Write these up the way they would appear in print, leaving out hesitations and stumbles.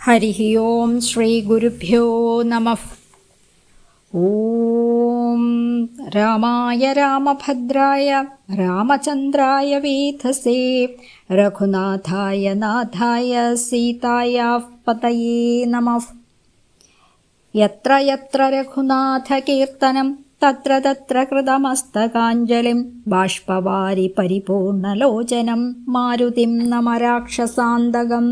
ഹരി ഓം ശ്രീ ഗുരുഭ്യോ നമഃ. ഓം രാമായ രാമഭദ്രായ രാമചന്ദ്രായ വേധസേ രഘുനാഥായ നാഥായ സീതായാഃ പതയേ നമഃ. യത്ര യത്ര രഘുനാഥകീർത്തനം തത്ര തത്ര കൃതമസ്തകാഞ്ജലിം ബാഷ്പവാരി പരിപൂർണലോചനം മാരുതിം നമ രാക്ഷസാന്തകം.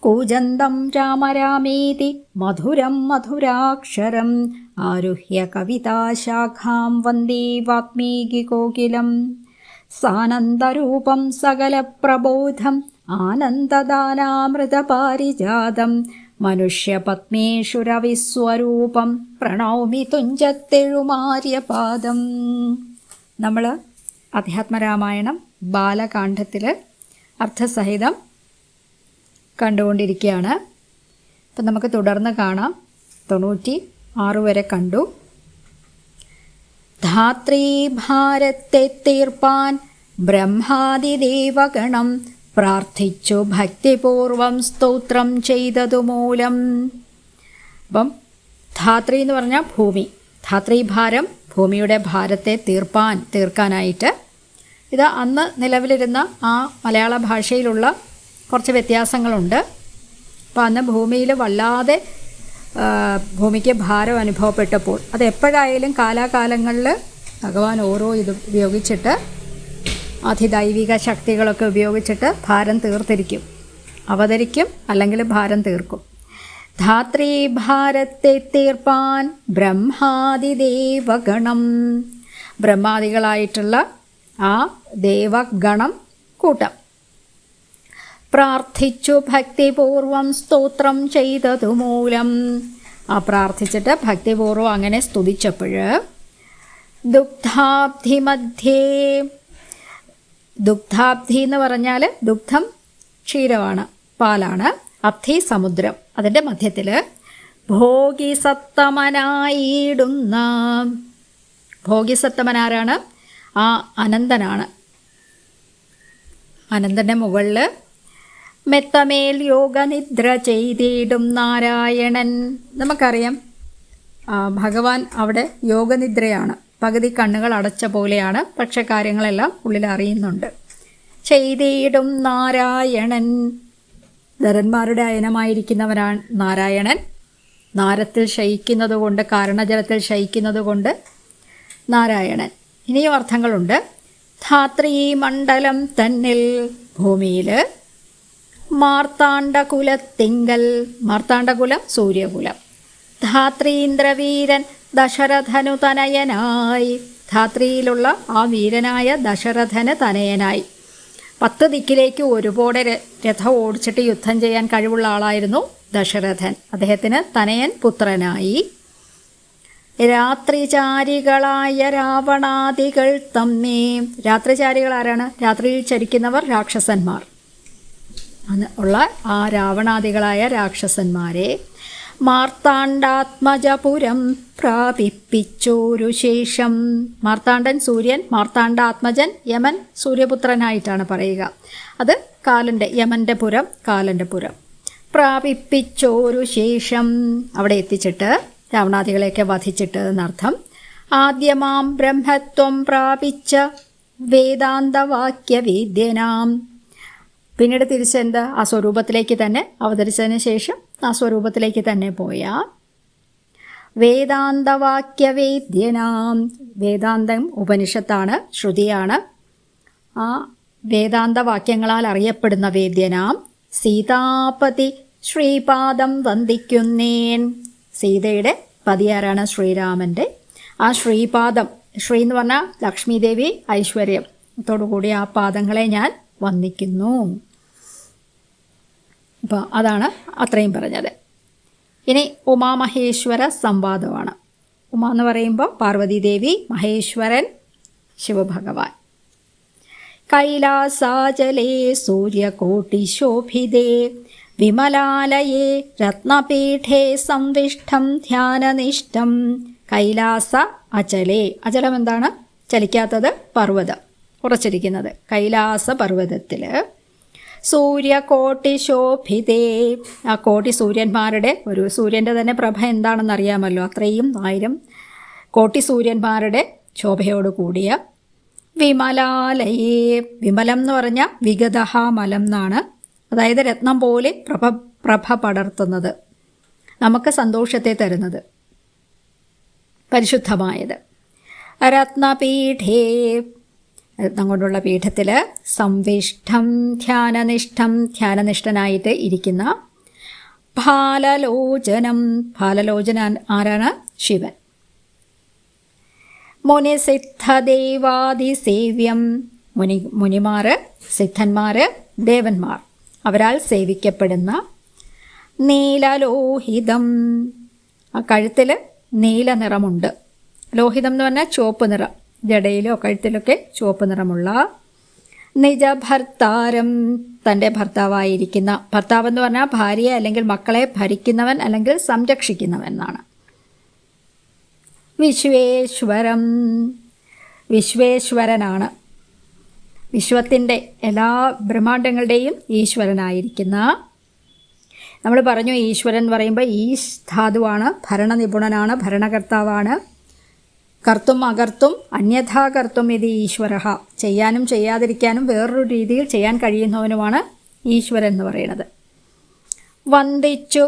കൂജന്തം രാമ രാമേതി മധുരം മധുരാക്ഷരം ആരുഹ്യ കവിതാശാഖാം വന്ദേ വാത്മീകികോകിലം. സാനന്ദരൂപം സകലപ്രബോധം ആനന്ദദാനാമൃതപാരിജാതം മനുഷ്യപത്മേഷുരവിസ്വരൂപം പ്രണൗമി തുഞ്ചത്തെഴുമാര്യപാദം. നമ്മൾ അധ്യാത്മരാമായണം ബാലകാണ്ഡത്തിൽ അർത്ഥസഹിതം കണ്ടുകൊണ്ടിരിക്കുകയാണ്. അപ്പം നമുക്ക് തുടർന്ന് കാണാം. 96 വരെ കണ്ടു. ധാത്രീ ഭാരത്തെ തീർപ്പാൻ ബ്രഹ്മാദിദേവഗണം പ്രാർത്ഥിച്ചു ഭക്തിപൂർവം സ്തോത്രം ചെയ്തതുമൂലം. അപ്പം ധാത്രി എന്ന് പറഞ്ഞാൽ ഭൂമി. ധാത്രീഭാരം, ഭൂമിയുടെ ഭാരത്തെ തീർക്കാനായിട്ട്. ഇത് അന്ന് നിലവിലിരുന്ന ആ മലയാള ഭാഷയിലുള്ള കുറച്ച് വ്യത്യാസങ്ങളുണ്ട്. അപ്പോൾ അന്ന് ഭൂമിയിൽ വല്ലാതെ ഭൂമിക്ക് ഭാരം അനുഭവപ്പെട്ടപ്പോൾ അതെപ്പോഴായാലും കാലാകാലങ്ങളിൽ ഭഗവാൻ ഓരോ ഇത് ഉപയോഗിച്ചിട്ട് അതിദൈവിക ശക്തികളൊക്കെ ഉപയോഗിച്ചിട്ട് ഭാരം തീർത്തിരിക്കും, അവതരിക്കും, അല്ലെങ്കിൽ ഭാരം തീർക്കും. ധാത്രീ ഭാരത്തെ തീർപ്പാൻ ബ്രഹ്മാദിദേവഗണം, ബ്രഹ്മാദികളായിട്ടുള്ള ആ ദേവഗണം കൂട്ടം പ്രാർത്ഥിച്ചു ഭക്തിപൂർവം സ്തോത്രം ചെയ്തതുമൂലം. ആ പ്രാർത്ഥിച്ചിട്ട് ഭക്തിപൂർവം അങ്ങനെ സ്തുതിച്ചപ്പോൾ ദുഗ്ധാബ്ധി മധ്യേ, ദുഗ്ധാബ്ധി എന്ന് പറഞ്ഞാൽ ദുഗ്ധം ക്ഷീരമാണ്, പാലാണ്. അബ്ധി സമുദ്രം. അതിൻ്റെ മധ്യത്തിൽ ഭോഗിസത്തമനായിടുന്ന, ഭോഗിസത്തമനാരാണ്? ആ അനന്തനാണ്. അനന്തൻ്റെ മുകളിൽ മെത്തമേൽ യോഗനിദ്ര ചെയ്തിടും നാരായണൻ. നമുക്കറിയാം ഭഗവാൻ അവിടെ യോഗനിദ്രയാണ്, പകുതി കണ്ണുകൾ അടച്ച പോലെയാണ്, പക്ഷെ കാര്യങ്ങളെല്ലാം ഉള്ളിൽ അറിയുന്നുണ്ട്. ചെയ്തിടും നാരായണൻ, ധരന്മാരുടെ അയനമായിരിക്കുന്നവരാണ് നാരായണൻ. നാരത്തിൽ ശയിക്കുന്നത് കൊണ്ട്, കാരണജലത്തിൽ ശയിക്കുന്നത് കൊണ്ട് നാരായണൻ. ഇനിയും അർത്ഥങ്ങളുണ്ട്. ധാത്രീ മണ്ഡലം തന്നിൽ, ഭൂമിയിൽ മാർത്താണ്ഡകുലത്തിങ്കൽ, മാർത്താണ്ഡകുലം സൂര്യകുലം. ധാത്രീന്ദ്രവീരൻ ദശരഥനു തനയനായി, ധാത്രിയിലുള്ള ആ വീരനായ ദശരഥന് തനയനായി. 10 ദിക്കിലേക്ക് ഒരുപോലെ രഥം ഓടിച്ചിട്ട് യുദ്ധം ചെയ്യാൻ കഴിവുള്ള ആളായിരുന്നു ദശരഥൻ. അദ്ദേഹത്തിന് തനയൻ പുത്രനായി. രാത്രിചാരികളായ രാവണാദികൾ തമ്മേ, രാത്രിചാരികൾ ആരാണ്? രാത്രിയിൽ ചരിക്കുന്നവർ, രാക്ഷസന്മാർ ഉള്ള ആ രാവണാദികളായ രാക്ഷസന്മാരെ മാർത്താണ്ഡാത്മജപുരം പ്രാപിപ്പിച്ചോരു ശേഷം. മാർത്താണ്ഡൻ സൂര്യൻ, മാർത്താണ്ഡാത്മജൻ യമൻ, സൂര്യപുത്രനായിട്ടാണ് പറയുക. അത് കാലൻ്റെ, യമൻ്റെ പുരം, കാലൻ്റെ പുരം. പ്രാപിപ്പിച്ചോരു ശേഷം, അവിടെ എത്തിച്ചിട്ട് രാവണാദികളെയൊക്കെ വധിച്ചിട്ട് എന്നർത്ഥം. ആദ്യമാം ബ്രഹ്മത്വം പ്രാപിച്ച വേദാന്തവാക്യവേദ്യനാം, പിന്നീട് തിരിച്ചെന്ത് ആ സ്വരൂപത്തിലേക്ക് തന്നെ അവതരിച്ചതിന് ശേഷം ആ സ്വരൂപത്തിലേക്ക് തന്നെ പോയ വേദാന്തവാക്യവേദ്യനാം. വേദാന്തം ഉപനിഷത്താണ്, ശ്രുതിയാണ്. ആ വേദാന്തവാക്യങ്ങളാൽ അറിയപ്പെടുന്ന വേദ്യനാം സീതാപതി ശ്രീപാദം വന്ദിക്കുന്നേൻ. സീതയുടെ പതിയാരാണ്? ശ്രീരാമൻ്റെ. ആ ശ്രീപാദം, ശ്രീ എന്ന് പറഞ്ഞാൽ ലക്ഷ്മി ദേവി ഐശ്വര്യം ത്തോടുകൂടി ആ പാദങ്ങളെ ഞാൻ വന്ദിക്കുന്നു. അപ്പോൾ അതാണ് അത്രയും പറഞ്ഞത്. ഇനി ഉമാമഹേശ്വര സംവാദമാണ്. ഉമ എന്ന് പറയുമ്പോൾ പാർവതീദേവി, മഹേശ്വരൻ ശിവഭഗവാൻ. കൈലാസാചലേ സൂര്യകോട്ടിശോഭിതേ വിമലാലയേ രത്നപീഠേ സംവിഷ്ടം ധ്യാനനിഷ്ഠം. കൈലാസ അചലേ, അചലം എന്താണ്? ചലിക്കാത്തത്, പർവ്വതം, ഉറച്ചിരിക്കുന്നത്. കൈലാസ പർവ്വതത്തിൽ സൂര്യകോട്ടിശോഭിതേ. ആ കോടി സൂര്യന്മാരുടെ, ഒരു സൂര്യൻ്റെ തന്നെ പ്രഭ എന്താണെന്ന് അറിയാമല്ലോ, അത്രയും 1000 കോട്ടി സൂര്യന്മാരുടെ ശോഭയോട് കൂടിയ വിമലാലയേ. വിമലം എന്ന് പറഞ്ഞാൽ വിഗതഹ മലം എന്നാണ്, അതായത് രത്നം പോലെ പ്രഭ പടർത്തുന്നത്, നമുക്ക് സന്തോഷത്തെ തരുന്നത്, പരിശുദ്ധമായത്. രത്നപീഠേ, രത്നം കൊണ്ടുള്ള പീഠത്തിൽ സംവിഷ്ടം ധ്യാനനിഷ്ഠം, ധ്യാനനിഷ്ഠനായിട്ട് ഇരിക്കുന്ന. ഭാലലോചനം, ഭാലലോചനൻ ആരാണ്? ശിവൻ. മുനിസിദ്ധദേവാദിസേവ്യം, മുനിമാർ, സിദ്ധന്മാർ, ദേവന്മാർ, അവരാൽ സേവിക്കപ്പെടുന്ന. നീലലോഹിതം, ആ കഴുത്തിൽ നീല നിറമുണ്ട്. ലോഹിതം എന്ന് പറഞ്ഞാൽ ചുവപ്പ് നിറം, ജടയിലോ കഴുത്തിലൊക്കെ ചുവപ്പ് നിറമുള്ള. നിജഭർത്താരം, തൻ്റെ ഭർത്താവായിരിക്കുന്ന. ഭർത്താവെന്ന് പറഞ്ഞാൽ ഭാര്യയെ അല്ലെങ്കിൽ മക്കളെ ഭരിക്കുന്നവൻ അല്ലെങ്കിൽ സംരക്ഷിക്കുന്നവൻ എന്നാണ്. വിശ്വേശ്വരം, വിശ്വേശ്വരനാണ്, വിശ്വത്തിൻ്റെ എല്ലാ ബ്രഹ്മാണ്ടങ്ങളുടെയും ഈശ്വരനായിരിക്കുന്ന. നമ്മൾ പറഞ്ഞു ഈശ്വരൻ എന്ന് പറയുമ്പോൾ ഈശ് ധാതുവാണ്, ഭരണനിപുണനാണ്, ഭരണകർത്താവാണ്. കർത്തും അകർത്തും അന്യഥാ കർത്തും ഇത് ഈശ്വര, ചെയ്യാനും ചെയ്യാതിരിക്കാനും വേറൊരു രീതിയിൽ ചെയ്യാൻ കഴിയുന്നവനുമാണ് ഈശ്വരൻ എന്ന് പറയുന്നത്. വന്ദിച്ചു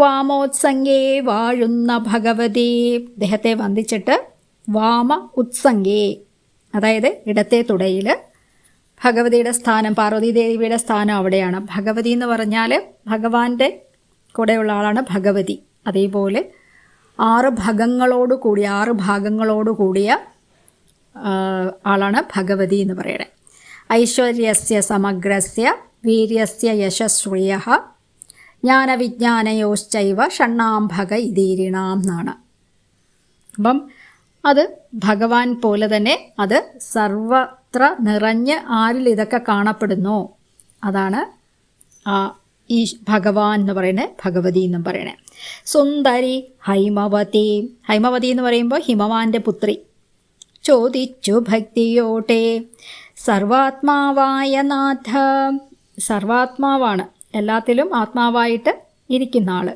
വാമോത്സംഗേ വാഴുന്ന ഭഗവതി, ദേഹത്തെ വന്ദിച്ചിട്ട് വാമ ഉത്സംഗേ, അതായത് ഇടത്തെ തുടയിൽ ഭഗവതിയുടെ സ്ഥാനം, പാർവതി ദേവിയുടെ സ്ഥാനം അവിടെയാണ്. ഭഗവതി എന്ന് പറഞ്ഞാൽ ഭഗവാന്റെ കൂടെയുള്ള ആളാണ് ഭഗവതി. അതേപോലെ 6 ഭാഗങ്ങളോട് കൂടിയ ആളാണ് ഭഗവതി എന്ന് പറയുന്നത്. ഐശ്വര്യസ്യ സമഗ്രസ്യ വീര്യസ്യ യശശ്രിയഃ ജ്ഞാനവിജ്ഞാനയോശ്ചൈവ ഷണ്ണാംഭക ഇതീരിണാം എന്നാണ്. അപ്പം അത് ഭഗവാൻ പോലെ തന്നെ അത് സർവത്ര നിറഞ്ഞ് ആരിൽ ഇതൊക്കെ കാണപ്പെടുന്നു, അതാണ് ഈ ഭഗവാൻ എന്ന് പറയുന്നത്, ഭഗവതി എന്നും പറയണേ. സുന്ദരി ഹൈമവതി, ഹൈമവതി എന്ന് പറയുമ്പോൾ ഹിമവാന്റെ പുത്രി. ചോദിച്ചു ഭക്തിയോട്ടെ സർവാത്മാവായ നാഥ, സർവാത്മാവാണ്, എല്ലാത്തിലും ആത്മാവായിട്ട് ഇരിക്കുന്ന ആൾ,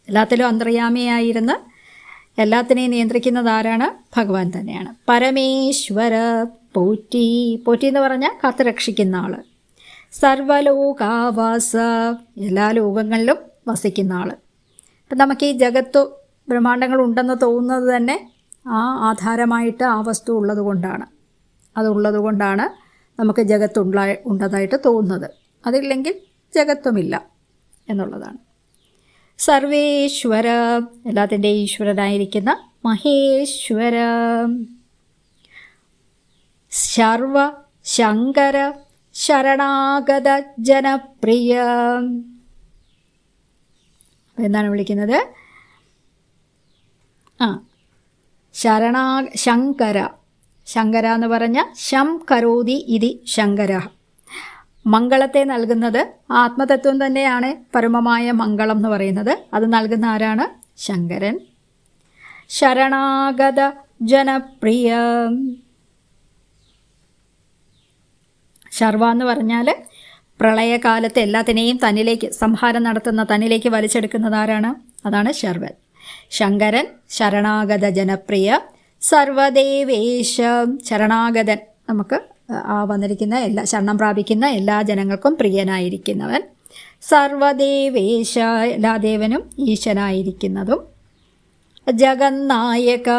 എല്ലാത്തിലും അന്തർയാമിയായിരുന്ന് എല്ലാത്തിനെയും നിയന്ത്രിക്കുന്നത് ആരാണ്? ഭഗവാൻ തന്നെയാണ്. പരമേശ്വര പോറ്റി, പോറ്റി എന്ന് പറഞ്ഞാൽ കാത്തു രക്ഷിക്കുന്ന ആൾ. സർവലോകാവാസ, എല്ലാ ലോകങ്ങളിലും വസിക്കുന്ന ആൾ. അപ്പം നമുക്ക് ഈ ജഗത്ത് ബ്രഹ്മാണ്ടങ്ങൾ ഉണ്ടെന്ന് തോന്നുന്നത് തന്നെ ആ ആധാരമായിട്ട് ആ വസ്തു ഉള്ളത് കൊണ്ടാണ്, അതുള്ളത് കൊണ്ടാണ് നമുക്ക് ജഗത്ത് ഉണ്ടതായിട്ട് തോന്നുന്നത്. അതില്ലെങ്കിൽ ജഗത്തുമില്ല എന്നുള്ളതാണ്. സർവേശ്വര, എല്ലാത്തിൻ്റെ ഈശ്വരനായിരിക്കുന്ന മഹേശ്വര. സർവ ശങ്കര ശരണാഗത ജനപ്രിയ, എന്താണ് വിളിക്കുന്നത്? ശങ്കര, ശങ്കര എന്ന് പറഞ്ഞാൽ ശം കരോതി ഇതി ശങ്കര, മംഗളത്തെ നൽകുന്നത് ആത്മതത്വം തന്നെയാണ്. പരമമായ മംഗളം എന്ന് പറയുന്നത് അത് നൽകുന്ന ആരാണ്? ശങ്കരൻ. ശരണാഗത ജനപ്രിയ, ശർവ എന്ന് പറഞ്ഞാൽ പ്രളയകാലത്ത് എല്ലാത്തിനെയും തന്നിലേക്ക് സംഹാരം നടത്തുന്ന, തന്നിലേക്ക് വലിച്ചെടുക്കുന്നത് ആരാണ്? അതാണ് ശർവൻ. ശങ്കരൻ ശരണാഗത ജനപ്രിയ. സർവദേവേശ, ശരണാഗതൻ, നമുക്ക് വന്നിരിക്കുന്ന എല്ലാ ശരണം പ്രാപിക്കുന്ന എല്ലാ ജനങ്ങൾക്കും പ്രിയനായിരിക്കുന്നവൻ. സർവദേവേശ, എല്ലാ ദേവനും ഈശനായിരിക്കുന്നതും. ജഗന്നായക,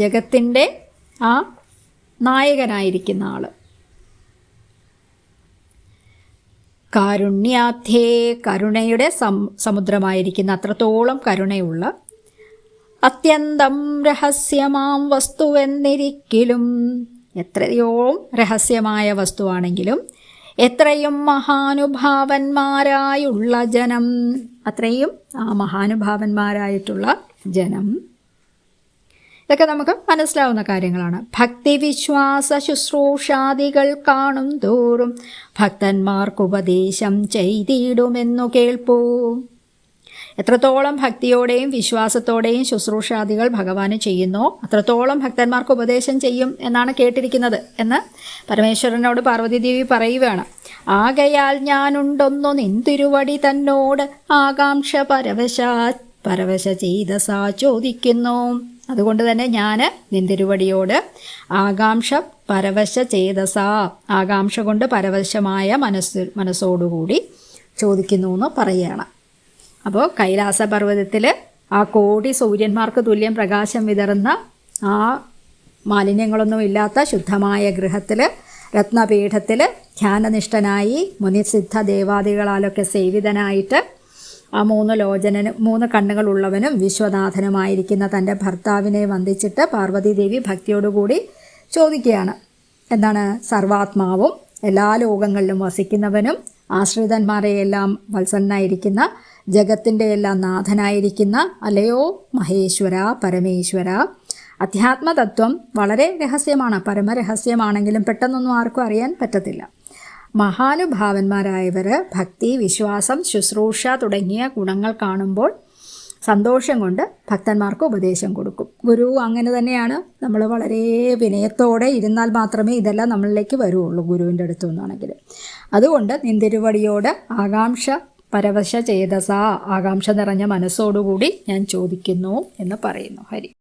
ജഗത്തിൻ്റെ ആ നായകനായിരിക്കുന്ന ആൾ. കാരുണ്യാധ്യേ, കരുണയുടെ സമുദ്രമായിരിക്കുന്ന, അത്രത്തോളം കരുണയുള്ള. അത്യന്തം രഹസ്യമാം വസ്തുവെന്നിരിക്കലും, എത്രയോ രഹസ്യമായ വസ്തുവാണെങ്കിലും എത്രയും മഹാനുഭാവന്മാരായുള്ള ജനം, അത്രയും ആ മഹാനുഭാവന്മാരായിട്ടുള്ള ജനം. ഇതൊക്കെ നമുക്ക് മനസ്സിലാവുന്ന കാര്യങ്ങളാണ്. ഭക്തി വിശ്വാസ ശുശ്രൂഷാദികൾ കാണും തോറും ഭക്തന്മാർക്കുപദേശം ചെയ്തിടുമെന്നു കേൾപ്പൂ. എത്രത്തോളം ഭക്തിയോടെയും വിശ്വാസത്തോടെയും ശുശ്രൂഷാദികൾ ഭഗവാന് ചെയ്യുന്നോ അത്രത്തോളം ഭക്തന്മാർക്ക് ഉപദേശം ചെയ്യും എന്നാണ് കേട്ടിരിക്കുന്നത് എന്ന് പരമേശ്വരനോട് പാർവതീദേവി പറയുകയാണ്. ആകയാൽ ഞാനുണ്ടൊന്നു നിന്തിരുവടി തന്നോട് ആകാംക്ഷ പരവശ ചെയ്തസാ ചോദിക്കുന്നു. അതുകൊണ്ട് തന്നെ ഞാൻ നിന്തിരുവടിയോട് ആകാംക്ഷ പരവശ ചേതസാ, ആകാംക്ഷ കൊണ്ട് പരവശമായ മനസ്സോടുകൂടി ചോദിക്കുന്നു എന്ന് പറയുകയാണ്. അപ്പോൾ കൈലാസപർവ്വതത്തിൽ ആ കോടി സൂര്യന്മാർക്ക് തുല്യം പ്രകാശം വിതറുന്ന ആ മാലിന്യങ്ങളൊന്നും ഇല്ലാത്ത ശുദ്ധമായ ഗൃഹത്തിൽ രത്നപീഠത്തിൽ ധ്യാനനിഷ്ഠനായി മുനിസിദ്ധ ദേവാദികളാലൊക്കെ സേവിതനായിട്ട് ആ 3 കണ്ണുകളുള്ളവനും വിശ്വനാഥനുമായിരിക്കുന്ന തൻ്റെ ഭർത്താവിനെ വന്ദിച്ചിട്ട് പാർവതീദേവി ഭക്തിയോടുകൂടി ചോദിക്കുകയാണ്. എന്താണ്? സർവാത്മാവും എല്ലാ ലോകങ്ങളിലും വസിക്കുന്നവനും ആശ്രിതന്മാരെയെല്ലാം വത്സനായിരിക്കുന്ന ജഗത്തിൻ്റെ എല്ലാം നാഥനായിരിക്കുന്ന അല്ലയോ മഹേശ്വര പരമേശ്വര. അധ്യാത്മതത്വം വളരെ രഹസ്യമാണ്, പരമരഹസ്യമാണെങ്കിലും പെട്ടെന്നൊന്നും ആർക്കും അറിയാൻ പറ്റത്തില്ല. മഹാനുഭാവന്മാരായവർ ഭക്തി, വിശ്വാസം, ശുശ്രൂഷ തുടങ്ങിയ ഗുണങ്ങൾ കാണുമ്പോൾ സന്തോഷം കൊണ്ട് ഭക്തന്മാർക്ക് ഉപദേശം കൊടുക്കും. ഗുരു അങ്ങനെ തന്നെയാണ്. നമ്മൾ വളരെ വിനയത്തോടെ ഇരുന്നാൽ മാത്രമേ ഇതെല്ലാം നമ്മളിലേക്ക് വരുള്ളൂ ഗുരുവിൻ്റെ അടുത്തു നിന്നാണെങ്കിൽ. അതുകൊണ്ട് നിന്തിരുവടിയോട് ആകാംക്ഷ പരവശ ചേതസ, ആകാംക്ഷ നിറഞ്ഞ മനസ്സോടുകൂടി ഞാൻ ചോദിക്കുന്നു എന്ന് പറയുന്നു. ഹരി.